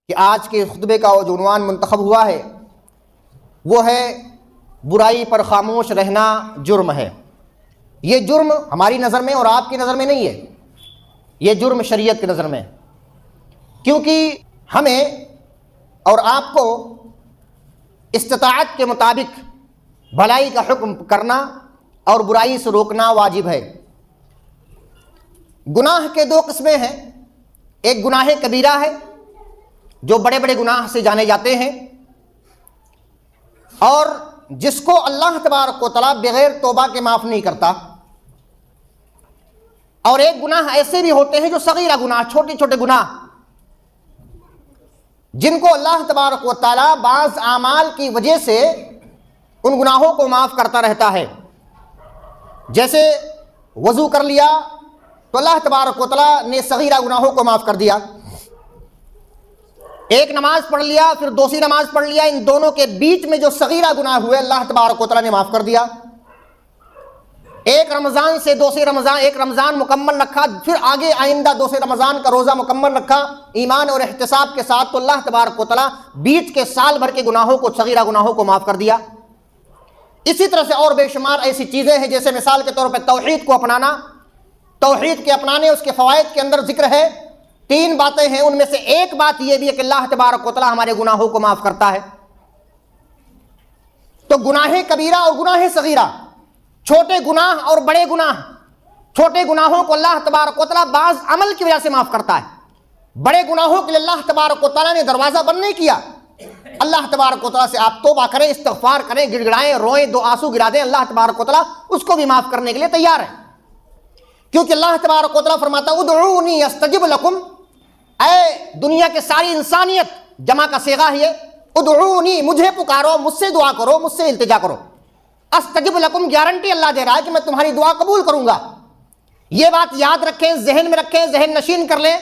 کہ آج کے خطبے کا جو عنوان منتخب ہوا ہے وہ ہے برائی پر خاموش رہنا جرم ہے۔ یہ جرم ہماری نظر میں اور آپ کی نظر میں نہیں ہے، یہ جرم شریعت کی نظر میں ہے، کیونکہ ہمیں اور آپ کو استطاعت کے مطابق بھلائی کا حکم کرنا اور برائی سے روکنا واجب ہے۔ گناہ کے دو قسمیں ہیں، ایک گناہ کبیرہ ہے جو بڑے بڑے گناہ سے جانے جاتے ہیں اور جس کو اللہ تبارک و تعالیٰ بغیر توبہ کے معاف نہیں کرتا، اور ایک گناہ ایسے بھی ہوتے ہیں جو صغیرہ گناہ، چھوٹے چھوٹے گناہ، جن کو اللہ تبارک و تعالیٰ بعض اعمال کی وجہ سے ان گناہوں کو معاف کرتا رہتا ہے۔ جیسے وضو کر لیا تو اللہ تبارک و تعالیٰ نے صغیرہ گناہوں کو معاف کر دیا، ایک نماز پڑھ لیا پھر دوسری نماز پڑھ لیا، ان دونوں کے بیچ میں جو صغیرہ گناہ ہوئے اللہ تبارک و تعالیٰ نے معاف کر دیا۔ ایک رمضان سے دوسری رمضان، ایک رمضان مکمل رکھا پھر آگے آئندہ دوسرے رمضان کا روزہ مکمل رکھا ایمان اور احتساب کے ساتھ، تو اللہ تبارک و تعالیٰ بیچ کے سال بھر کے گناہوں کو، صغیرہ گناہوں کو معاف کر دیا۔ اسی طرح سے اور بے شمار ایسی چیزیں ہیں، جیسے مثال کے طور پہ توحید کو اپنانا، توحید کے اپنانے اس کے فوائد کے اندر ذکر ہے، 3 باتیں ہیں، ان میں سے ایک بات یہ بھی ہے کہ اللہ تبارک و تعالیٰ ہمارے گناہوں کو معاف کرتا ہے۔ تو گناہ کبیرہ اور گناہ صغیرہ، چھوٹے گناہ اور بڑے گناہ، چھوٹے گناہوں کو اللہ تبارک و تعالیٰ بعض عمل کی وجہ سے معاف کرتا ہے، بڑے گناہوں کے لیے اللہ تبارک و تعالیٰ نے دروازہ بند نہیں کیا۔ اللہ تبارک و تعالیٰ سے آپ توبہ کریں، استغفار کریں، گڑ گڑائیں، روئیں، 2 آنسو گرا دیں، اللہ تبارک و تعالیٰ اس کو بھی معاف کرنے کے لیے تیار ہے، کیونکہ اللہ تبارک و تعالیٰ فرماتا ہے ادعونی استجب لکم، اے دنیا کے ساری انسانیت، جمع کا صیغہ ہے، ادعونی، مجھے پکارو، مجھ سے دعا کرو، مجھ سے التجا کرو، استجب لکم، گارنٹی اللہ دے رہا ہے کہ میں تمہاری دعا قبول کروں گا۔ یہ بات یاد رکھیں، ذہن میں رکھیں، ذہن نشین کر لیں۔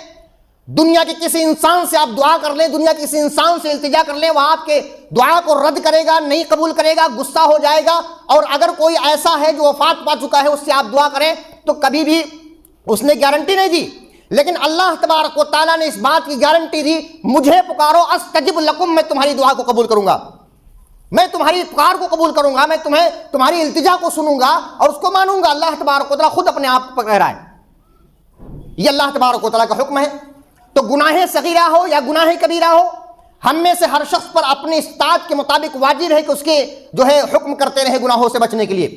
دنیا کے کسی انسان سے آپ دعا کر لیں، دنیا کے کسی انسان سے التجا کر لیں، وہ آپ کے دعا کو رد کرے گا، نہیں قبول کرے گا، غصہ ہو جائے گا، اور اگر کوئی ایسا ہے جو وفات پا چکا ہے اس سے آپ دعا کریں تو کبھی بھی اس نے گارنٹی نہیں دی، لیکن اللہ تبارک و تعالیٰ نے اس بات کی گارنٹی دی، مجھے پکارو استجب لکم، میں تمہاری دعا کو قبول کروں گا، میں تمہاری پکار کو قبول کروں گا، میں تمہاری التجا کو سنوں گا اور اس کو مانوں گا۔ اللہ تبارک و تعالیٰ خود اپنے آپ کو کہہ رہا ہے، یہ اللہ تبارک و تعالیٰ کا حکم ہے۔ تو گناہ صغیرہ ہو یا گناہ کبیرہ ہو، ہم میں سے ہر شخص پر اپنی استطاعت کے مطابق واجب ہے کہ اس کے جو ہے حکم کرتے رہے گناہوں سے بچنے کے لیے،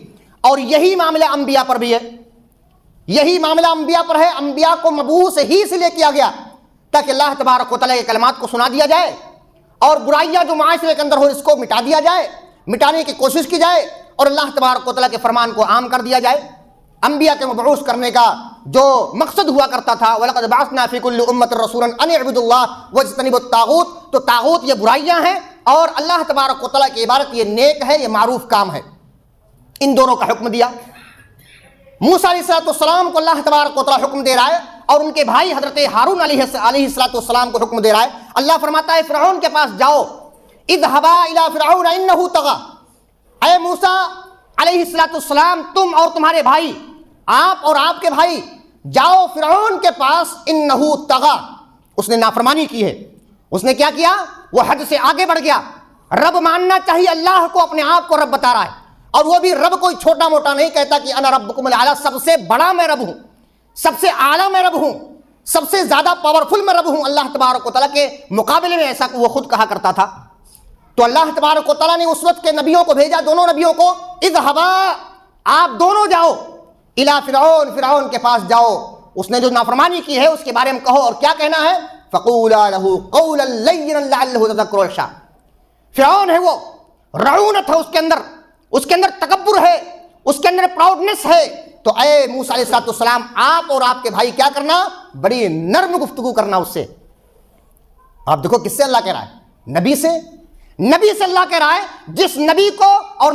اور یہی معاملہ انبیاء پر بھی ہے، یہی معاملہ انبیاء پر ہے۔ انبیاء کو مبعوث ہی اس لیے کیا گیا تاکہ اللہ تبارک و تعالیٰ کے کلمات کو سنا دیا جائے اور برائیاں جو معاشرے کے اندر ہو اس کو مٹا دیا جائے، مٹانے کی کوشش کی جائے، اور اللہ تبارک و تعالیٰ کے فرمان کو عام کر دیا جائے۔ انبیاء کے مبعوث کرنے کا جو مقصد ہوا کرتا تھا، وَلَقَدْ بَعَثْنَا فِي كُلِّ أُمَّةٍ رَسُولًا أَنِ اعْبُدُوا اللَّهَ وَاجْتَنِبُوا الطَّاغُوتَ، تو طاغوت یہ برائیاں ہیں اور اللہ تبارک و تعالیٰ کی عبادت یہ نیک ہے، یہ معروف کام ہے، ان دونوں کا حکم دیا۔ موسیٰ علیہ السلام کو اللہ تبارک و تعالیٰ حکم دے رہا ہے اور ان کے بھائی حضرت ہارون علیہ السلام کو حکم دے رہا ہے۔ اللہ فرماتا ہے فرعون کے پاس جاؤ، اذهبا الى فرعون انه طغى، اے موسیٰ علیہ السلام، تم اور تمہارے بھائی، آپ اور آپ کے بھائی جاؤ فرعون کے پاس، انه طغى، اس نے نافرمانی کی ہے، اس نے کیا کیا، وہ حد سے آگے بڑھ گیا۔ رب ماننا چاہیے، اللہ کو اپنے آپ کو رب بتا رہا ہے، اور وہ بھی رب کوئی چھوٹا موٹا نہیں کہتا کہ انا ربکم الاعلی، سب سے بڑا میں رب ہوں، سب سے اعلیٰ میں رب ہوں، سب سے زیادہ پاورفل میں رب ہوں۔ اللہ تبارک و تعالیٰ کے مقابلے میں ایسا وہ خود کہا کرتا تھا۔ تو اللہ تبارک و تعالیٰ نے اس وقت کے نبیوں کو بھیجا، دونوں نبیوں کو، اذهبا، آپ دونوں جاؤ، الی فرعون، فرعون کے پاس جاؤ، اس نے جو نافرمانی کی ہے اس کے بارے میں کہو، اور کیا کہنا ہے، فقولا له قولا لینا لعلہ یذکر و یخشی۔ فرعون ہے وہ رعونت ہے اس کے اندر تکبر ہے، اس کے اندر پراؤڈنس ہے، تو اے موسیٰ علیہ السلام، آپ اور آپ کے بھائی کیا کرنا، بڑی نرم گفتگو کرنا اس سے۔ آپ دیکھو کس سے اللہ کہہ رہا ہے، نبی سے اللہ کہہ رہا ہے، جس نبی کو اور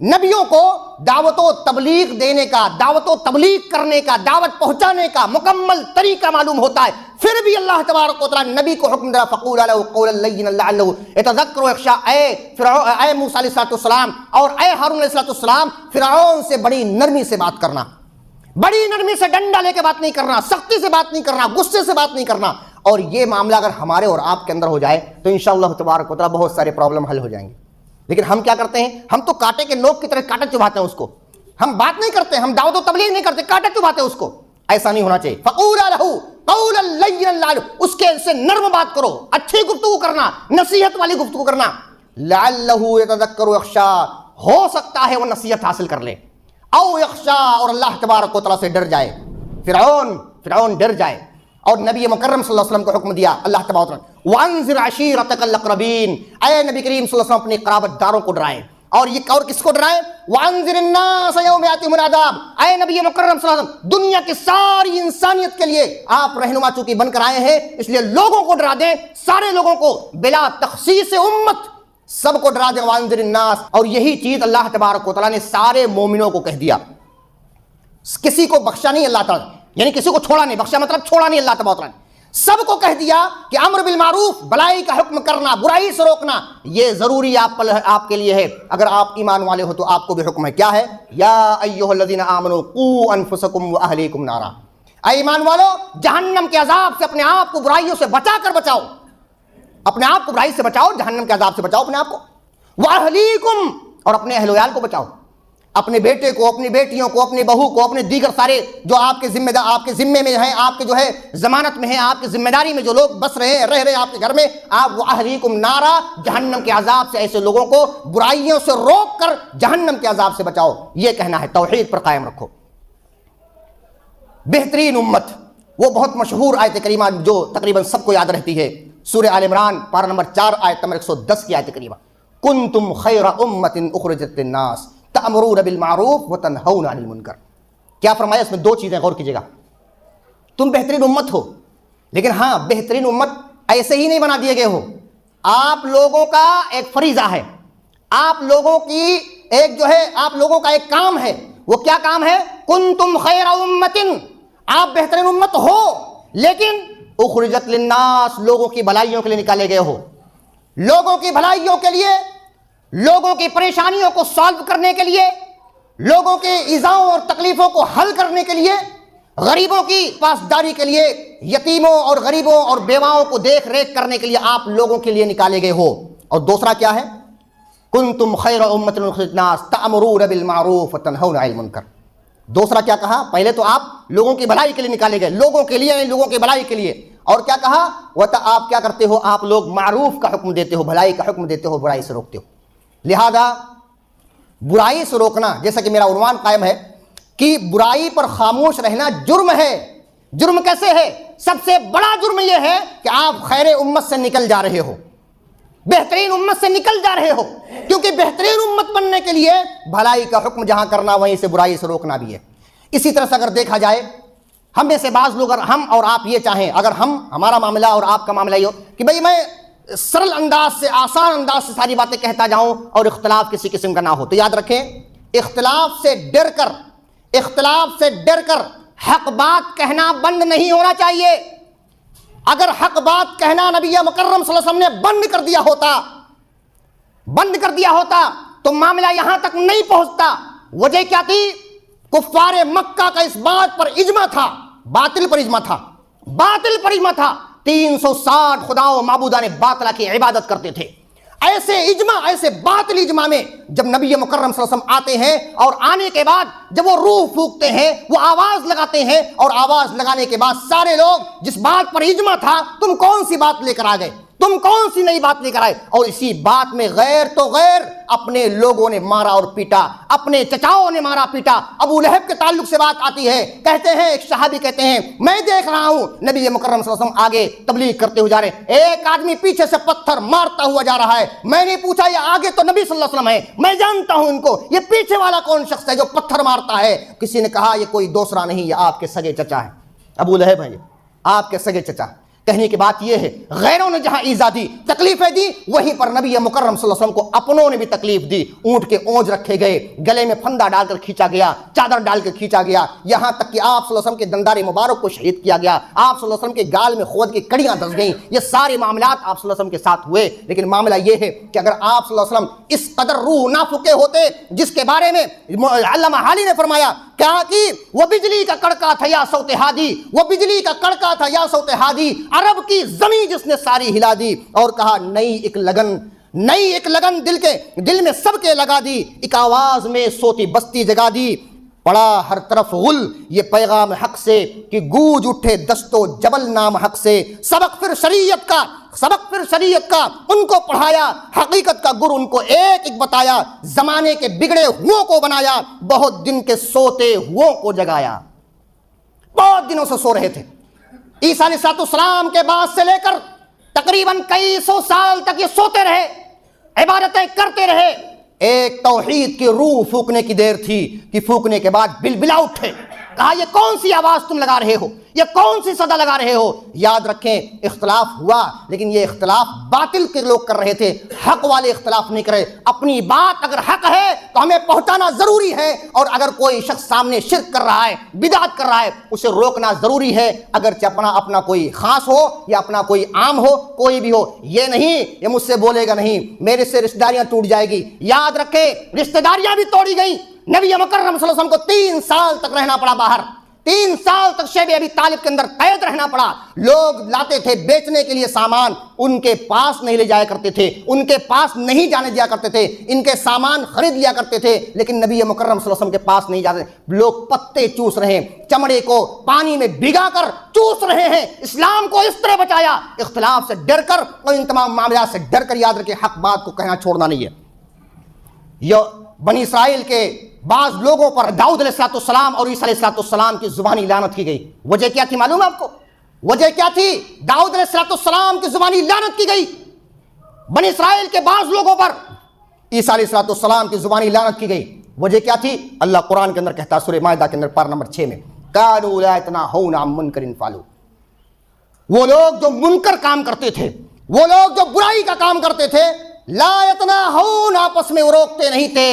نبیوں کو دعوت و تبلیغ دینے کا، دعوت و تبلیغ کرنے کا، دعوت پہنچانے کا مکمل طریقہ معلوم ہوتا ہے، پھر بھی اللہ تبارک و تعالیٰ نبی کو حکم دے رہا، فقولا له قولا لینا لعلہ یتذکر ویخشی۔ اے موسیٰ علیہ السلام اور اے ہارون علیہ السلام، فرعون سے بڑی نرمی سے بات کرنا، بڑی نرمی سے، ڈنڈا لے کے بات نہیں کرنا، سختی سے بات نہیں کرنا، غصے سے بات نہیں کرنا، اور یہ معاملہ اگر ہمارے اور آپ کے اندر ہو جائے تو انشاءاللہ تبارک و تعالیٰ بہت سارے پرابلم حل ہو جائیں گے. لیکن ہم کیا کرتے ہیں؟ ہم تو کانٹے کے نوک کی طرح کانٹا چبھاتے ہیں اس کو. ہم بات نہیں کرتے, ہم دعوت و تبلیغ نہیں کرتے, کانٹا چبھاتے ہیں اس کو. ایسا نہیں ہونا چاہیے. فقولا لہ قولا لینا لعلہ, اس کے سے نرم بات کرو, اچھی گفتگو کرنا, نصیحت والی گفتگو کرنا. لعلہ یتذکر یخشی, ہو سکتا ہے وہ نصیحت حاصل کر لے, او یخشی, اور اللہ تبارک و تعالیٰ سے ڈر جائے. فرعون ڈر جائے. اور نبی مکرم صلی اللہ علیہ وسلم کو حکم دیا اللہ تبارک و تعالیٰ, وانذر عشیرتک الاقربین, اے نبی کریم صلی اللہ علیہ وسلم اپنی قرابت داروں کو ڈرائیں. اور یہ اور کس کو ڈرائیں؟ وانذر الناس یوم یاتیہم العذاب, اے نبی مکرم صلی اللہ علیہ وسلم دنیا کی ساری انسانیت کے لیے آپ رہنما چونکہ بن کر آئے ہیں, اس لیے لوگوں کو ڈرا دیں, سارے لوگوں کو بلا تخصیص امت سب کو ڈرا دیں. وانذر الناس, اور یہی چیز اللہ تبارک و تعالیٰ نے سارے مومنوں کو کہہ دیا, کسی کو بخشا نہیں اللہ تعالیٰ, یعنی کسی کو چھوڑا نہیں. بخشا مطلب چھوڑا نہیں اللہ تبارک و تعالیٰ نے, سب کو کہہ دیا کہ امر بالمعروف, بھلائی کا حکم کرنا, برائی سے روکنا, یہ ضروری آپ کے لیے ہے. اگر آپ ایمان والے ہو تو آپ کو بھی حکم ہے. کیا ہے؟ یا ایھا الذین آمنوا قوا انفسکم واہلیکم نارا, اے ایمان والو جہنم کے عذاب سے اپنے آپ کو برائیوں سے بچا کر بچاؤ, اپنے آپ کو برائی سے بچاؤ, جہنم کے عذاب سے بچاؤ اپنے آپ کو. واہلیکم, اور اپنے اہل و عیال کو بچاؤ, اپنے بیٹے کو, اپنی بیٹیوں کو, اپنی بہو کو, اپنے دیگر سارے جو آپ کے ذمے میں ہیں, آپ کے جو ہے ضمانت میں ہیں, آپ کی ذمہ داری میں جو لوگ بس رہے ہیں, رہ رہے ہیں آپ کے گھر میں, آپ واہلیکم نارا, جہنم کے عذاب سے ایسے لوگوں کو برائیوں سے روک کر جہنم کے عذاب سے بچاؤ. یہ کہنا ہے, توحید پر قائم رکھو. بہترین امت, وہ بہت مشہور آیت کریمہ جو تقریباً سب کو یاد رہتی ہے, سورہ آل عمران پارہ نمبر 4 آیت نمبر 110 کی آیت کریمہ, کنتم خیر امت اخرجت للناس تأمرون بالمعروف وتنہون عن المنکر. کیا فرمایا اس میں؟ دو چیزیں غور کیجئے گا. تم بہترین امت ہو, لیکن ہاں بہترین امت ایسے ہی نہیں بنا دیے گئے ہو. آپ لوگوں کا ایک فریضہ ہے, آپ لوگوں کی ایک جو ہے, آپ لوگوں کا ایک کام ہے. وہ کیا کام ہے؟ کنتم خیر امت, آپ بہترین امت ہو, لیکن اخرجت للناس, لوگوں کی بھلائیوں کے لیے نکالے گئے ہو. لوگوں کی بھلائیوں کے لیے, لوگوں کی پریشانیوں کو سالو کرنے کے لیے, لوگوں کے ایذاؤں اور تکلیفوں کو حل کرنے کے لیے, غریبوں کی پاسداری کے لیے, یتیموں اور غریبوں اور بیواؤں کو دیکھ ریکھ کرنے کے لیے آپ لوگوں کے لیے نکالے گئے ہو. اور دوسرا کیا ہے؟ کنتم خیر امۃ اخرجت للناس تأمرون بالمعروف وتنہون عن المنکر. دوسرا کیا کہا؟ پہلے تو آپ لوگوں کی بھلائی کے لیے نکالے گئے, لوگوں کے لیے, لوگوں کی بھلائی کے لیے. اور کیا کہا؟ آپ کیا کرتے ہو؟ آپ لوگ معروف کا حکم دیتے ہو, بھلائی کا حکم دیتے ہو, برائی سے روکتے ہو. لہذا برائی سے روکنا, جیسا کہ میرا عنوان قائم ہے کہ برائی پر خاموش رہنا جرم ہے. جرم کیسے ہے؟ سب سے بڑا جرم یہ ہے کہ آپ خیر امت سے نکل جا رہے ہو, بہترین امت سے نکل جا رہے ہو. کیونکہ بہترین امت بننے کے لیے بھلائی کا حکم جہاں کرنا وہیں سے برائی سے روکنا بھی ہے. اسی طرح سے اگر دیکھا جائے, ہم میں سے بعض لوگ, اگر ہم اور آپ یہ چاہیں, اگر ہمارا معاملہ اور آپ کا معاملہ یہ ہو کہ بھئی میں سرل انداز سے, آسان انداز سے ساری باتیں کہتا جاؤں اور اختلاف کسی قسم کا نہ ہو, تو یاد رکھیں اختلاف سے ڈر کر حق بات کہنا بند نہیں ہونا چاہیے. اگر حق بات کہنا نبی مکرم صلی اللہ علیہ وسلم نے بند کر دیا ہوتا تو معاملہ یہاں تک نہیں پہنچتا. وجہ کیا تھی؟ کفار مکہ کا اس بات پر اجماع تھا, باطل پر اجماع تھا. 360 خداؤں معبودان باطلہ کی عبادت کرتے تھے. ایسے باطل اجماع میں جب نبی مکرم صلی اللہ علیہ وسلم آتے ہیں, اور آنے کے بعد جب وہ روح پھونکتے ہیں, وہ آواز لگاتے ہیں, اور آواز لگانے کے بعد سارے لوگ جس بات پر اجماع تھا, تم کون سی بات لے کر آ گئے, تم کون سی نئی بات لے کر آئے؟ اور اسی بات میں غیر تو غیر اپنے لوگوں نے مارا اور پیٹا, اپنے چچاؤں نے مارا پیٹا. ابو لہب کے تعلق سے بات آتی ہے, کہتے ہیں, ایک صحابی کہتے ہیں, میں دیکھ رہا ہوں نبی مکرم صلی اللہ علیہ وسلم آگے تبلیغ کرتے ہوئے جا رہے ہیں, ایک آدمی پیچھے سے پتھر مارتا ہوا جا رہا ہے. میں نے پوچھا یہ آگے تو نبی صلی اللہ علیہ وسلم ہے, میں جانتا ہوں ان کو, یہ پیچھے والا کون شخص ہے جو پتھر مارتا ہے؟ کسی نے کہا یہ کوئی دوسرا نہیں, یہ آپ کے سگے چچا ہے, ابو لہب ہیں, یہ آپ کے سگے چچا. کہنے کی بات یہ ہے, غیروں نے جہاں ایذا دی, تکلیفیں دی, وہیں پر نبی مکرم صلی اللہ علیہ وسلم کو اپنوں نے بھی تکلیف دی. اونٹ کے اونج رکھے گئے, گلے میں پھندا ڈال کر کھینچا گیا, چادر ڈال کر کھینچا گیا, یہاں تک کہ آپ صلی اللہ علیہ وسلم کے دندار مبارک کو شہید کیا گیا, آپ صلی اللہ علیہ وسلم کے گال میں خود کی کڑیاں دس گئیں. یہ سارے معاملات آپ صلی اللہ علیہ وسلم کے ساتھ ہوئے. لیکن معاملہ یہ ہے کہ اگر آپ صلی اللہ علیہ وسلم اس قدر روح نہ پھکے ہوتے, جس کے بارے میں علامہ حالی نے فرمایا کیا کی؟ وہ بجلی کا کڑکا تھا یا صوت ہادی، وہ بجلی کا کڑکا تھا یا صوت ہادی، عرب کی زمین جس نے ساری ہلا دی، اور کہا نئی ایک لگن دل میں سب کے لگا دی، ایک آواز میں سوتی بستی جگا دی، پڑا ہر طرف غل یہ پیغام حق سے کہ گوج اٹھے دست و جبل نام حق سے، سبق پھر شریعت کا ان کو پڑھایا، حقیقت کا گر ان کو ایک ایک بتایا، زمانے کے بگڑے ہوں کو بنایا، بہت دن کے سوتے ہوں کو جگایا۔ بہت دنوں سے سو رہے تھے، عیسیٰ علیہ السلام کے بعد سے لے کر تقریباً کئی سو سال تک یہ سوتے رہے، عبادتیں کرتے رہے۔ ایک توحید کی روح پھونکنے کی دیر تھی کہ پھونکنے کے بعد بلبلا اٹھے، کہا یہ کون سی آواز تم لگا رہے ہو، یہ کون سی صدا لگا رہے ہو؟ یاد رکھیں اختلاف ہوا، لیکن یہ اختلاف باطل کے لوگ کر رہے تھے، حق والے اختلاف نہیں کرے۔ اپنی بات اگر حق ہے تو ہمیں پہنچانا ضروری ہے، اور اگر کوئی شخص سامنے شرک کر رہا ہے، بدعت کر رہا ہے، اسے روکنا ضروری ہے، اگرچہ اپنا کوئی خاص ہو یا اپنا کوئی عام ہو، کوئی بھی ہو۔ یہ نہیں یہ مجھ سے بولے گا نہیں، میرے سے رشتہ داریاں ٹوٹ جائے گی۔ یاد رکھیں رشتہ داریاں بھی توڑی گئیں، نبی مکرم صلی اللہ علیہ وسلم کو 3 سال تک رہنا پڑا باہر، 3 سال تک شیب ابی طالب کے اندر قید رہنا پڑا۔ لوگ لاتے تھے بیچنے کے لیے سامان، ان کے پاس نہیں لے جایا کرتے تھے، ان کے پاس نہیں جانے دیا کرتے تھے، ان کے سامان خرید لیا کرتے تھے، لیکن نبی مکرم صلی اللہ علیہ وسلم کے پاس نہیں جاتے۔ لوگ پتے چوس رہے ہیں، چمڑے کو پانی میں بھگا کر چوس رہے ہیں۔ اسلام کو اس طرح بچایا، اختلاف سے ڈر کر اور ان تمام معاملات سے ڈر کر۔ یاد رکھیں حق بات کو کہنا چھوڑنا نہیں ہے۔ یہ بنی اسرائیل کے بعض لوگوں پر داؤد علیہ السلام اور عیسیٰ علیہ السلام کی زبانی لعنت کی گئی۔ وجہ کیا تھی معلوم ہے آپ کو؟ وجہ کیا تھی؟ داؤد علیہ السلام کی زبانی لعنت کی گئی، بنی اسرائیل کے بعض لوگوں پر عیسیٰ علیہ السلام کی زبانی لعنت کی گئی۔ وجہ کیا تھی؟ اللہ قرآن کے اندر کہتا ہے سورہ مائدہ کے اندر پارہ نمبر 6 میں، کانوا لا یتناہون عن منکر فعلوہ، وہ لوگ جو منکر کام کرتے تھے، وہ لوگ جو برائی کا کام کرتے تھے، لا یتناہون آپس میں وہ روکتے نہیں تھے،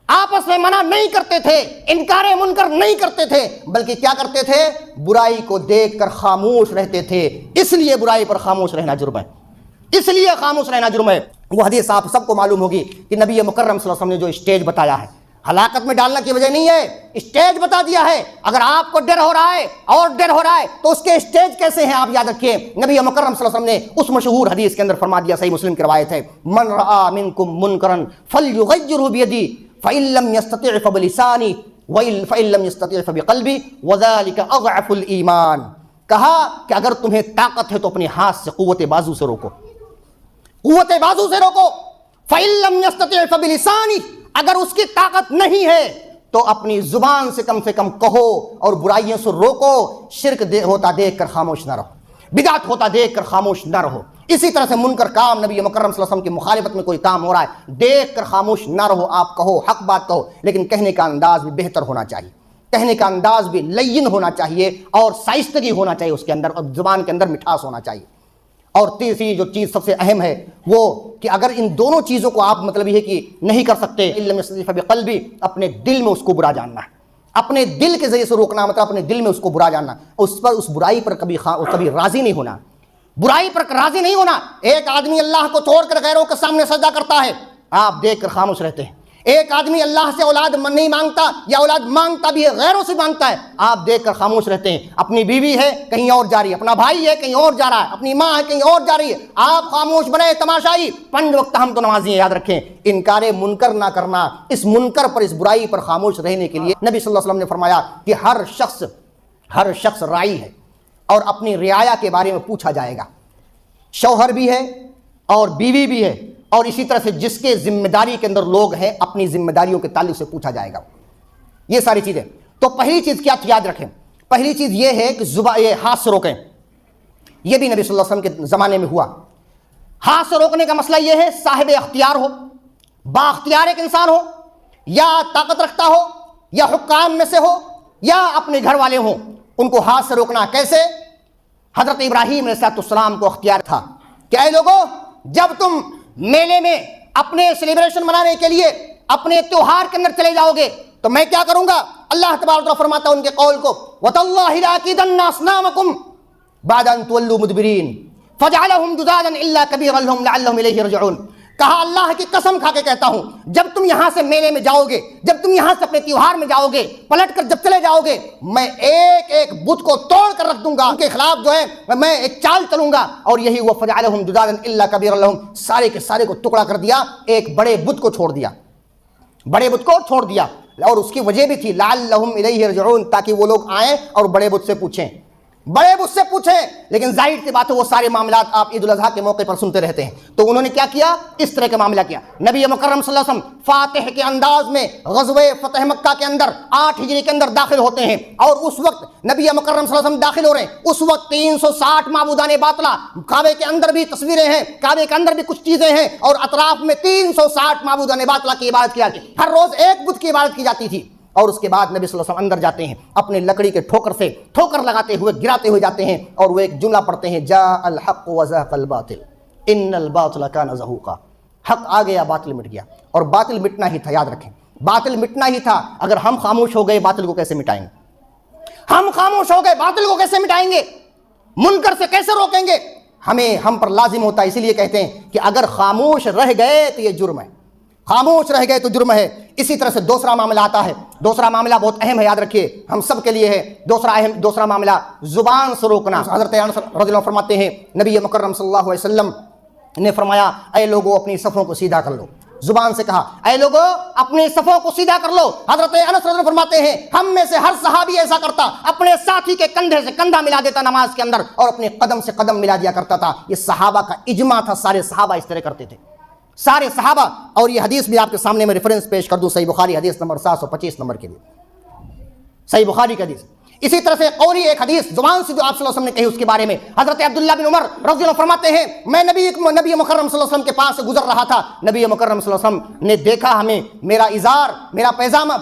آپس میں منع نہیں کرتے تھے، انکار منکر نہیں کرتے تھے، بلکہ کیا کرتے تھے؟ برائی کو دیکھ کر خاموش رہتے تھے۔ اس لیے برائی پر خاموش رہنا جرم ہے، اس لیے خاموش رہنا جرم ہے۔ وہ حدیث آپ سب کو معلوم ہوگی کہ نبی مکرم صلی اللہ علیہ وسلم نے جو اسٹیج بتایا ہے، ہلاکت میں ڈالنا کی وجہ نہیں ہے، اسٹیج بتا دیا ہے۔ اگر آپ کو ڈر ہو رہا ہے اور ڈر ہو رہا ہے تو اس کے اسٹیج کیسے ہیں آپ یاد رکھیے۔ نبی مکرم صلی اللہ علیہ وسلم نے اس مشہور حدیث کے اندر فرما دیا، صحیح مسلم کی روایت ہے، من رآ منکم منکرا فلیغیرہ بیدی فإن لم يستطع فبلسانی فإن لم يستطع فبقلبی وذلک اضعف الایمان۔ کہا کہ اگر تمہیں طاقت ہے تو اپنے ہاتھ سے قوت بازو سے روکو، قوت بازو سے روکو۔ فإن لم يستطع فبلسانی، اگر اس کی طاقت نہیں ہے تو اپنی زبان سے کم کہو اور برائیوں سے روکو۔ شرک ہوتا دیکھ کر خاموش نہ رہو، بدعت ہوتا دیکھ کر خاموش نہ رہو۔ اسی طرح سے منکر کام، نبی مکرم صلی اللہ علیہ وسلم کی مخالفت میں کوئی کام ہو رہا ہے، دیکھ کر خاموش نہ رہو، آپ کہو، حق بات کہو، لیکن کہنے کا انداز بھی بہتر ہونا چاہیے، کہنے کا انداز بھی لین ہونا چاہیے اور شائستگی ہونا چاہیے اس کے اندر، اور زبان کے اندر مٹھاس ہونا چاہیے۔ اور تیسری جو چیز سب سے اہم ہے وہ کہ اگر ان دونوں چیزوں کو آپ مطلب یہ ہے کہ نہیں کر سکتے، علم یستطیع فبقلبی، اپنے دل میں اس کو برا جاننا ہے، اپنے دل کے ذریعے سے روکنا، مطلب اپنے دل میں اس کو برا جاننا، اس برائی پر کبھی راضی نہیں ہونا، برائی پر راضی نہیں ہونا۔ ایک آدمی اللہ کو چھوڑ کر غیروں کے سامنے سجدہ کرتا ہے، آپ دیکھ کر خاموش رہتے ہیں۔ ایک آدمی اللہ سے اولاد نہیں مانگتا یا اولاد مانگتا بھی ہے، غیروں سے مانگتا ہے، آپ دیکھ کر خاموش رہتے ہیں۔ اپنی بیوی ہے کہیں اور جا رہی ہے، اپنا بھائی ہے کہیں اور جا رہا ہے، اپنی ماں ہے کہیں اور جا رہی ہے، آپ خاموش بنے تماشائی۔ 5 وقت ہم تو نمازی ہیں، یاد رکھیں۔ انکار منکر نہ کرنا، اس منکر پر، اس برائی پر خاموش رہنے کے لیے نبی صلی اللہ علیہ وسلم نے فرمایا کہ ہر شخص راعی ہے اور اپنی رعایا کے بارے میں پوچھا جائے گا۔ شوہر بھی ہے اور بیوی بھی ہے، اور اسی طرح سے جس کے ذمہ داری کے اندر لوگ ہیں، اپنی ذمہ داریوں کے تعلق سے پوچھا جائے گا۔ یہ ساری چیزیں، تو پہلی چیز کیا یاد رکھیں، پہلی چیز یہ ہے کہ یہ ہاتھ سے روکیں۔ یہ بھی نبی صلی اللہ علیہ وسلم کے زمانے میں ہوا۔ ہاتھ سے روکنے کا مسئلہ یہ ہے، صاحب اختیار ہو، با اختیار ایک انسان ہو، یا طاقت رکھتا ہو، یا حکام میں سے ہو، یا اپنے گھر والے ہوں، ان کو ہاتھ سے روکنا کیسے؟ حضرت ابراہیم علیہ السلام کو اختیار تھا کہ اے لوگو، جب تم میلے میں اپنے سیلیبریشن منانے کے لیے اپنے تیوہار کے اندر چلے جاؤ گے تو میں کیا کروں گا؟ اللہ تبارک و تعالیٰ فرماتا ہے ان کے قول کو، وَتَاللَّهِ لَأَكِيدَنَّ أَصْنَامَكُمْ بَعْدَ أَن تُوَلُّوا مُدْبِرِينَ فَجَعَلَهُمْ جُذَاذًا إِلَّا كَبِيرًا لَهُمْ لَعَلَّهُمْ إِلَيْهِ يَرْجِعُونَ۔ کہا اللہ کی قسم کھا کے کہتا ہوں جب تم یہاں سے میلے میں جاؤ گے، جب تم یہاں سے اپنے تیوہار میں جاؤ گے، پلٹ کر جب چلے جاؤ گے، میں ایک ایک بت کو توڑ کر رکھ دوں گا، ان کے خلاف جو ہے میں ایک چال چلوں گا، اور یہی وہ فجعلہم جذاذا الا کبیرا لہم، سارے کے سارے کو ٹکڑا کر دیا، ایک بڑے بت کو چھوڑ دیا، بڑے بت کو چھوڑ دیا۔ اور اس کی وجہ بھی تھی لعلہم الیہ یرجعون، تاکہ وہ لوگ آئیں اور بڑے بت سے پوچھیں، بڑے بت سے پوچھیں۔ لیکن ظاہر سی بات ہے وہ سارے معاملات آپ عید الاضحیٰ کے موقع پر سنتے رہتے ہیں، تو انہوں نے کیا کیا؟ اس طرح کا معاملہ کیا۔ نبی مکرم صلی اللہ علیہ وسلم فاتح کے انداز میں غزوہ فتح مکہ کے اندر 8 ہجری کے اندر داخل ہوتے ہیں، اور اس وقت نبی مکرم صلی اللہ علیہ وسلم داخل ہو رہے ہیں، اس وقت 360 معبودان باطلہ، کعبے کے اندر بھی تصویریں ہیں، کعبے کے اندر بھی کچھ چیزیں ہیں، اور اطراف میں 360 معبودان باطلہ کی عبادت کی جاتی ہے، ہر روز ایک بت کی عبادت کی جاتی تھی۔ اور اس کے بعد نبی صلی اللہ علیہ وسلم اندر جاتے ہیں، اپنے لکڑی کے ٹھوکر سے ٹھوکر لگاتے ہوئے گراتے ہوئے جاتے ہیں، اور وہ ایک جملہ پڑھتے ہیں جاء الحق وزهق الباطل ان الباطل كان زهوقا، حق آ گیا باطل مٹ گیا، اور باطل مٹنا ہی تھا، یاد رکھیں باطل مٹنا ہی تھا۔ اگر ہم خاموش ہو گئے باطل کو کیسے مٹائیں گے؟ ہم خاموش ہو گئے باطل کو کیسے مٹائیں گے؟ منکر سے کیسے روکیں گے؟ ہم پر لازم ہوتا ہے، اسی لیے کہتے ہیں کہ اگر خاموش رہ گئے تو یہ جرم ہے، خاموش رہ گئے تو جرم ہے۔ اسی طرح سے دوسرا معاملہ آتا ہے، دوسرا معاملہ بہت اہم ہے، یاد رکھیے ہم سب کے لیے ہے۔ دوسرا معاملہ زبان سے روکنا۔ حضرت انس رضی اللہ عنہ فرماتے ہیں نبی مکرم صلی اللہ علیہ وسلم نے فرمایا اے لوگو اپنی صفوں کو سیدھا کر لو، زبان سے کہا اے لوگو اپنی صفوں کو سیدھا کر لو۔ حضرت انس رضی اللہ عنہ فرماتے ہیں ہم میں سے ہر صحابی ایسا کرتا، اپنے ساتھی کے کندھے سے کندھا ملا دیتا نماز کے اندر، اور اپنے قدم سے قدم ملا دیا کرتا تھا۔ یہ صحابہ کا اجماع تھا، سارے صحابہ اس طرح کرتے تھے، سارے صحابہ۔ اور یہ حدیث بھی آپ کے سامنے میں ریفرنس پیش کر دوں، صحیح بخاری حدیث نمبر 725 نمبر کے لیے، صحیح بخاری کی حدیث۔ اسی طرح سے قولی ایک حدیث زبان سے جو آپ صلی اللہ علیہ وسلم نے کہی، اس کے بارے میں حضرت عبداللہ بن عمر رضی اللہ عنہ فرماتے ہیں میں نبی مکرم صلی اللہ علیہ وسلم کے پاس سے گزر رہا تھا، نبی مکرم صلی اللہ علیہ وسلم نے دیکھا ہمیں، میرا ازار، میرا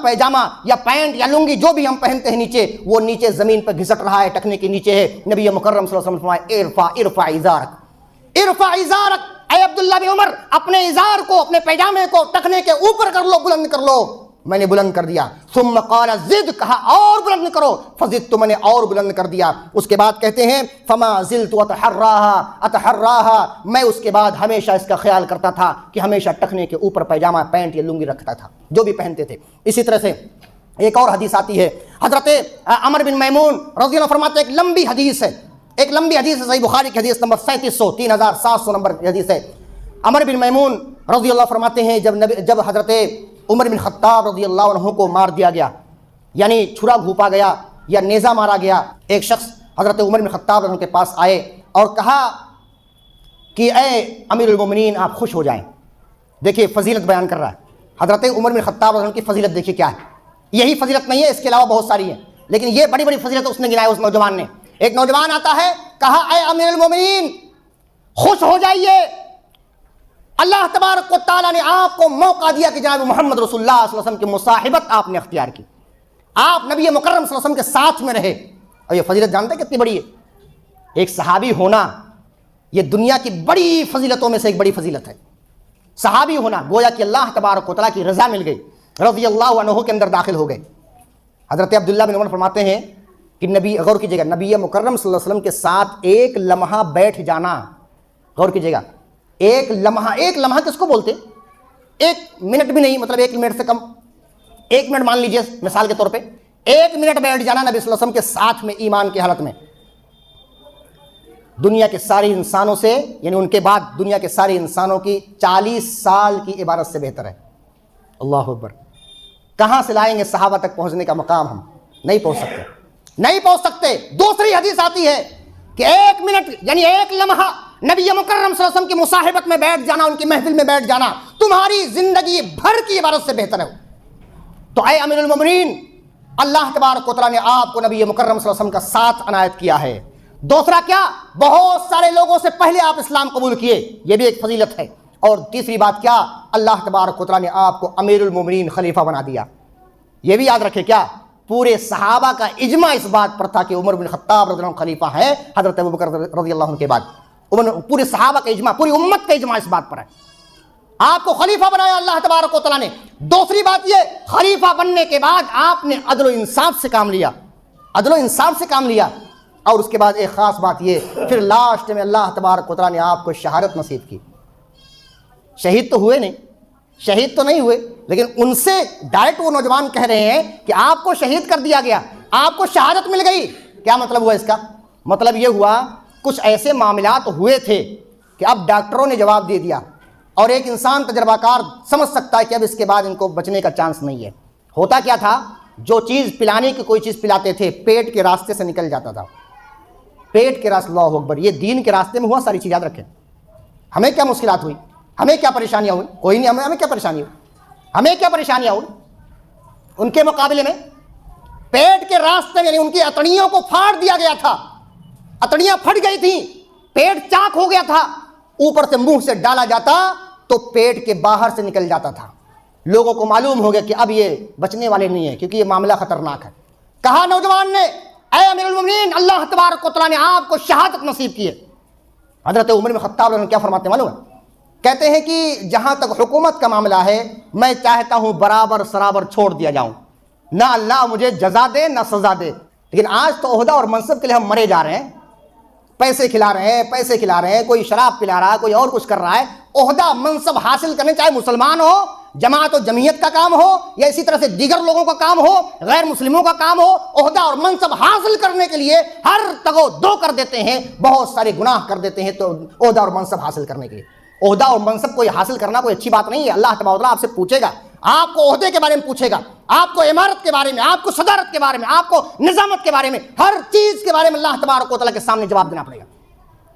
پیجامہ یا پینٹ یا لنگی جو بھی ہم پہنتے ہیں نیچے، وہ نیچے زمین پر گھسٹ رہا ہے، ٹکنے کے نیچے ہے۔ نبی مکرم صلی اللہ علیہ وسلم نے فرمایا ارفع ازارک، اے عبداللہ بن عمر اپنے ازار کو، اپنے پیجامے کو ٹکنے کے اوپر کر لو، بلند کر لو۔ میں نے بلند کر دیا۔ ثم قال زد، کہا اور بلند کرو، فزدت، میں نے اور بلند کر دیا۔ اس کے بعد کہتے ہیں فما زلت اتحراها، میں اس کے بعد ہمیشہ اس کا خیال کرتا تھا کہ ہمیشہ ٹکنے کے اوپر پیجامہ، پینٹ یا لنگی رکھتا تھا جو بھی پہنتے تھے۔ اسی طرح سے ایک اور حدیث آتی ہے، حضرت عمر بن میمون رضی اللہ عنہ فرماتے ہیں، ایک لمبی حدیث ہے، ایک لمبی حدیث ہے، صحیح بخاری کی حدیث نمبر 3700 نمبر حدیث ہے۔ عمر بن میمون رضی اللہ فرماتے ہیں جب حضرت عمر بن خطاب رضی اللہ عنہ کو مار دیا گیا، یعنی چھرا گھوپا گیا یا نیزہ مارا گیا، ایک شخص حضرت عمر بن خطاب رضی اللہ عنہ کے پاس آئے اور کہا کہ اے امیر المومنین آپ خوش ہو جائیں۔ دیکھیے فضیلت بیان کر رہا ہے حضرت عمر بن خطاب رضی اللہ عنہ کی فضیلت، دیکھیے کیا ہے۔ یہی فضیلت نہیں ہے، اس کے علاوہ بہت ساری ہیں، لیکن یہ بڑی بڑی فضیلت اس نے گنائی اس نوجوان نے۔ ایک نوجوان آتا ہے، کہا اے امیر المومنین خوش ہو جائیے، اللہ تبارک و تعالیٰ نے آپ کو موقع دیا کہ جناب محمد رسول اللہ صلی اللہ علیہ وسلم کی مصاحبت آپ نے اختیار کی، آپ نبی مکرم صلی اللہ علیہ وسلم کے ساتھ میں رہے۔ اور یہ فضیلت جانتے ہیں کتنی بڑی ہے؟ ایک صحابی ہونا یہ دنیا کی بڑی فضیلتوں میں سے ایک بڑی فضیلت ہے۔ صحابی ہونا گویا کہ اللہ تبارک و تعالیٰ کی رضا مل گئی، رضی اللہ عنہ کے اندر داخل ہو گئے۔ حضرت عبداللہ بن عمر فرماتے ہیں کہ نبی، غور کیجیے گا، نبی مکرم صلی اللہ علیہ وسلم کے ساتھ ایک لمحہ بیٹھ جانا، غور کیجیے گا، ایک لمحہ کس کو بولتے؟ 1 منٹ بھی نہیں، مطلب 1 منٹ سے کم، 1 منٹ مان لیجئے مثال کے طور پہ، 1 منٹ بیٹھ جانا نبی صلی اللہ علیہ وسلم کے ساتھ میں ایمان کی حالت میں، دنیا کے سارے انسانوں سے، یعنی ان کے بعد دنیا کے سارے انسانوں کی 40 سال کی عبادت سے بہتر ہے۔ اللہ اکبر۔ کہاں سے لائیں گے صحابہ تک پہنچنے کا مقام؟ ہم نہیں پہنچ سکتے۔ دوسری حدیث آتی ہے کہ 1 منٹ یعنی 1 لمحہ نبی مکرم صلی اللہ علیہ وسلم کی مصاحبت میں بیٹھ جانا، ان کی محفل میں بیٹھ جانا تمہاری زندگی بھر کی عبادت سے بہتر ہے۔ تو اے امیر المومنین، اللہ تبارک و تعالیٰ نے آپ کو نبی مکرم صلی اللہ علیہ وسلم کا ساتھ عنایت کیا ہے۔ دوسرا کیا؟ بہت سارے لوگوں سے پہلے آپ اسلام قبول کیے، یہ بھی ایک فضیلت ہے۔ اور تیسری بات کیا؟ اللہ تبارک و تعالیٰ نے آپ کو امیر المومنین خلیفہ بنا دیا۔ یہ بھی یاد رکھے، کیا پورے صحابہ کا اجماع اس بات پر تھا کہ عمر بن خطاب رضی اللہ عنہ خلیفہ ہے حضرت ابوبکر رضی اللہ عنہ کے بعد۔ پورے صحابہ کا اجماع، پوری امت کا اجماع اس بات پر ہے، آپ کو خلیفہ بنایا اللہ تبارک و تعالیٰ نے۔ دوسری بات یہ، خلیفہ بننے کے بعد آپ نے عدل و انصاف سے کام لیا، اور اس کے بعد ایک خاص بات یہ، پھر لاسٹ میں اللہ تبارک و تعالیٰ نے آپ کو شہادت نصیب کی۔ شہید تو ہوئے نہیں، شہید تو نہیں ہوئے، لیکن ان سے ڈائریکٹ وہ نوجوان کہہ رہے ہیں کہ آپ کو شہید کر دیا گیا، آپ کو شہادت مل گئی۔ کیا مطلب ہوا اس کا؟ مطلب یہ ہوا کچھ ایسے معاملات ہوئے تھے کہ اب ڈاکٹروں نے جواب دے دیا، اور ایک انسان تجربہ کار سمجھ سکتا ہے کہ اب اس کے بعد ان کو بچنے کا چانس نہیں ہے۔ ہوتا کیا تھا، جو چیز پلانے کی کوئی چیز پلاتے تھے پیٹ کے راستے سے نکل جاتا تھا، پیٹ کے راستے۔ اللہ اکبر، یہ دین کے راستے میں ہوا ساری چیز، یاد رکھیں۔ ہمیں کیا مشکلات ہوئی، ہمیں کیا پریشانیاں ہوئی؟ کوئی نہیں، ہمیں کیا پریشانی ہوئی، ہمیں کیا پریشانیاں ہوئی؟ ان کے مقابلے میں پیٹ کے راستے میں، یعنی ان کی اتڑیوں کو پھاڑ دیا گیا تھا، اتڑیاں پھٹ گئی تھیں، پیٹ چاک ہو گیا تھا، اوپر سے منہ سے ڈالا جاتا تو پیٹ کے باہر سے نکل جاتا تھا۔ لوگوں کو معلوم ہو گیا کہ اب یہ بچنے والے نہیں ہیں، کیونکہ یہ معاملہ خطرناک ہے۔ کہا نوجوان نے، اے امیر المومنین، اللہ تبارک و تعالیٰ نے آپ کو شہادت نصیب کی ہے۔ حضرت عمر بن خطاب کیا فرماتے ہیں معلوم ہے؟ کہتے ہیں کہ جہاں تک حکومت کا معاملہ ہے میں چاہتا ہوں برابر سرابر چھوڑ دیا جاؤں، نہ اللہ مجھے جزا دے نہ سزا دے، لیکن آج تو عہدہ اور منصب کے لیے ہم مرے جا رہے ہیں، پیسے کھلا رہے ہیں، پیسے کھلا رہے ہیں، کوئی شراب پلا رہا ہے، کوئی اور کچھ کر رہا ہے۔ عہدہ منصب حاصل کرنے، چاہے مسلمان ہو، جماعت و جمعیت کا کام ہو، یا اسی طرح سے دیگر لوگوں کا کام ہو، غیر مسلموں کا کام ہو، عہدہ اور منصب حاصل کرنے کے لیے ہر تگو دو کر دیتے ہیں، بہت سارے گناہ کر دیتے ہیں تو عہدہ اور منصب حاصل کرنے کے لیے۔ عہدہ اور منصب کو حاصل کرنا کوئی اچھی بات نہیں ہے۔ اللہ تبارک و تعالیٰ آپ سے پوچھے گا، آپ کو عہدے کے بارے میں پوچھے گا، آپ کو امارت کے بارے میں، آپ کو صدارت کے بارے میں، آپ کو نظامت کے بارے میں، ہر چیز کے بارے میں اللہ تبارک و تعالیٰ کے سامنے جواب دینا پڑے گا،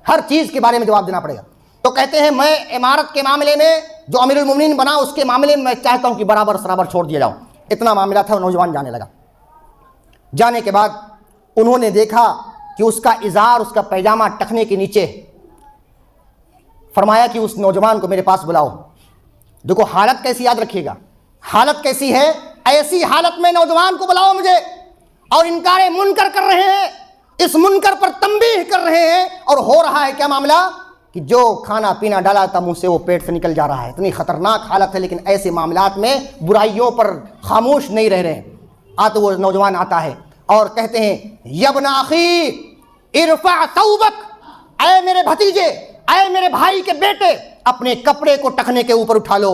ہر چیز کے بارے میں جواب دینا پڑے گا۔ تو کہتے ہیں میں امارت کے معاملے میں جو امیر المومنین بنا اس کے معاملے میں چاہتا ہوں کہ برابر سرابر چھوڑ دیا جاؤں۔ اتنا معاملہ تھا، نوجوان جانے لگا۔ جانے کے بعد انہوں نے دیکھا کہ اس کا ازار، اس کا پیجامہ ٹخنے کے نیچے۔ فرمایا کہ اس نوجوان کو میرے پاس بلاؤ۔ دیکھو حالت کیسی، یاد رکھیے گا حالت کیسی ہے۔ ایسی حالت میں نوجوان کو بلاؤ مجھے، اور انکار منکر کر رہے ہیں، اس منکر پر تنبیہ کر رہے ہیں، اور ہو رہا ہے کیا معاملہ کہ جو کھانا پینا ڈالا تھا منہ سے وہ پیٹ سے نکل جا رہا ہے۔ اتنی خطرناک حالت ہے، لیکن ایسے معاملات میں برائیوں پر خاموش نہیں رہ رہے ہیں۔ وہ نوجوان آتا ہے اور کہتے ہیں یبن اخی ارفع ثوبک، اے میرے بھتیجے، اے میرے بھائی کے بیٹے، اپنے کپڑے کو ٹخنے کے اوپر اٹھا لو۔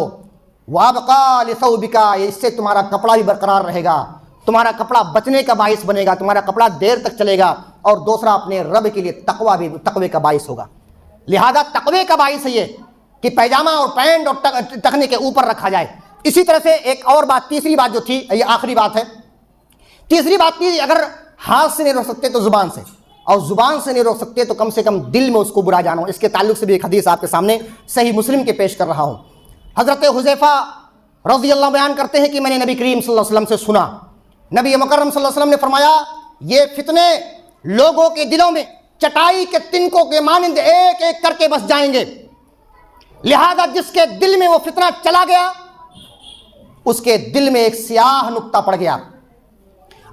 وابقى لثوبک، اس سے تمہارا کپڑا بھی برقرار رہے گا، تمہارا کپڑا بچنے کا باعث بنے گا، تمہارا کپڑا دیر تک چلے گا، اور دوسرا اپنے رب کے لیے تقوی کا باعث ہوگا۔ لہذا تقوی کا باعث ہے یہ کہ پیجامہ اور پینٹ اور ٹخنے کے اوپر رکھا جائے۔ اسی طرح سے ایک اور بات، تیسری بات جو تھی، یہ آخری بات ہے، تیسری بات تھی اگر ہاتھ سے نہیں روک سکتے تو زبان سے، اور زبان سے نہیں روک سکتے تو کم سے کم دل میں اس کو برا جانو۔ اس کے تعلق سے بھی ایک حدیث آپ کے سامنے صحیح مسلم کے پیش کر رہا ہوں۔ حضرت حذیفہ رضی اللہ بیان کرتے ہیں کہ میں نے نبی کریم صلی اللہ علیہ وسلم سے سنا، نبی مکرم صلی اللہ علیہ وسلم نے فرمایا یہ فتنے لوگوں کے دلوں میں چٹائی کے تنکوں کے مانند ایک ایک کر کے بس جائیں گے، لہذا جس کے دل میں وہ فتنہ چلا گیا اس کے دل میں ایک سیاہ نقطہ پڑ گیا،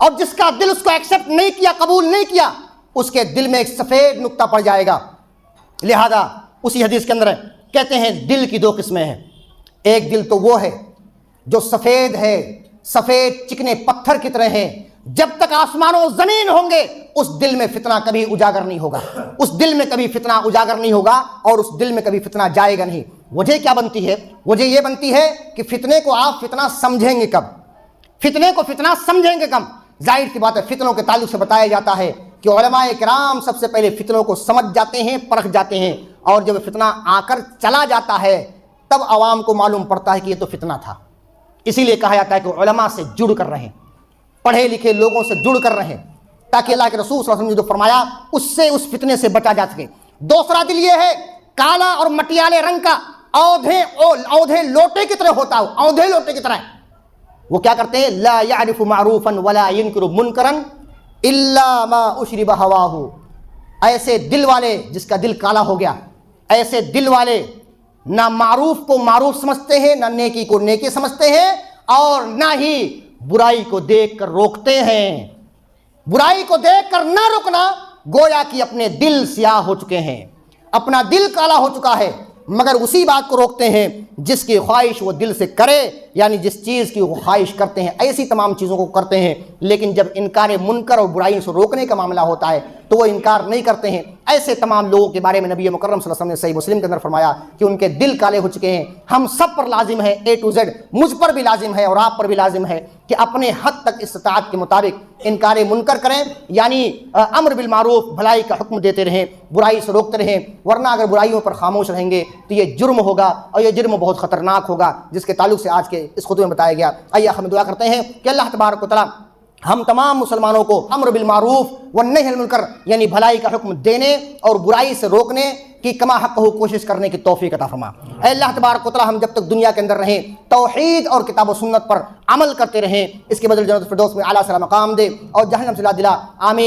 اور جس کا دل اس کو ایکسپٹ نہیں کیا، قبول نہیں کیا، اس کے دل میں ایک سفید نقطہ پڑ جائے گا۔ لہذا اسی حدیث کے اندر کہتے ہیں دل کی دو قسمیں ہیں، ایک دل تو وہ ہے جو سفید ہے، سفید چکنے پتھر کی طرح ہے، جب تک آسمان و زمین ہوں گے اس دل میں فتنہ کبھی اجاگر نہیں ہوگا، اس دل میں کبھی فتنہ اجاگر نہیں ہوگا، اور اس دل میں کبھی فتنہ جائے گا نہیں۔ وجہ کیا بنتی ہے؟ وجہ یہ بنتی ہے کہ فتنے کو آپ فتنہ سمجھیں گے کب، فتنے کو فتنہ سمجھیں گے کب؟ ظاہر سی بات ہے، فتنوں کے تعلق سے بتایا جاتا ہے کہ علماء کرام سب سے پہلے فتنوں کو سمجھ جاتے ہیں، پرکھ جاتے ہیں، اور جب فتنہ آ کر چلا جاتا ہے تب عوام کو معلوم پڑتا ہے کہ یہ تو فتنہ تھا۔ اسی لیے کہا جاتا ہے کہ علماء سے جڑ کر رہیں، پڑھے لکھے لوگوں سے جڑ کر رہیں، تاکہ اللہ کے رسول صلی اللہ علیہ وسلم نے جو فرمایا اس سے، اس فتنے سے بچا جا سکے۔ دوسرا دل یہ ہے کالا اور مٹیالے رنگ کا، اودھے لوٹے کی طرح ہوتا ہو، اودھے لوٹے کی طرح۔ وہ کیا کرتے ہیں؟ لا يعرف معروفا ولا ينکر منکرا الا ما اشرب هواه۔ ایسے دل والے جس کا دل کالا ہو گیا، ایسے دل والے نہ معروف کو معروف سمجھتے ہیں، نہ نیکی کو نیکی سمجھتے ہیں، اور نہ ہی برائی کو دیکھ کر روکتے ہیں۔ برائی کو دیکھ کر نہ روکنا گویا کہ اپنے دل سیاہ ہو چکے ہیں، اپنا دل کالا ہو چکا ہے، مگر اسی بات کو روکتے ہیں جس کی خواہش وہ دل سے کرے، یعنی جس چیز کی وہ خواہش کرتے ہیں ایسی تمام چیزوں کو کرتے ہیں۔ لیکن جب انکار منکر اور برائی سے روکنے کا معاملہ ہوتا ہے تو وہ انکار نہیں کرتے ہیں، ایسے تمام لوگوں کے بارے میں نبی مکرم صلی اللہ علیہ وسلم نے صحیح مسلم کے اندر فرمایا کہ ان کے دل کالے ہو چکے ہیں۔ ہم سب پر لازم ہے A to Z، مجھ پر بھی لازم ہے اور آپ پر بھی لازم ہے کہ اپنے حد تک استطاعت کے مطابق انکار منکر کریں، یعنی امر بالمعروف، بھلائی کا حکم دیتے رہیں، برائی سے روکتے رہیں، ورنہ اگر برائیوں پر خاموش رہیں گے تو یہ جرم ہوگا، اور یہ جرم بہت خطرناک ہوگا، جس کے تعلق سے آج کے اس خطبے میں بتایا گیا۔ آئیے ہم دعا کرتے ہیں کہ اللہ تبارک و تعالیٰ ہم تمام مسلمانوں کو امر بالمعروف والنہی عن المنکر یعنی بھلائی کا حکم دینے اور برائی سے روکنے کی کما حق ہو کوشش کرنے کی توفیق عطا فرما۔ اے اللہ تبارک و تعالی ہم جب تک دنیا کے اندر رہیں توحید اور کتاب و سنت پر عمل کرتے رہیں، اس کے بدلے جنت الفردوس میں اعلیٰ سے اعلیٰ مقام دے اور جہنم سے لا دلا، آمین۔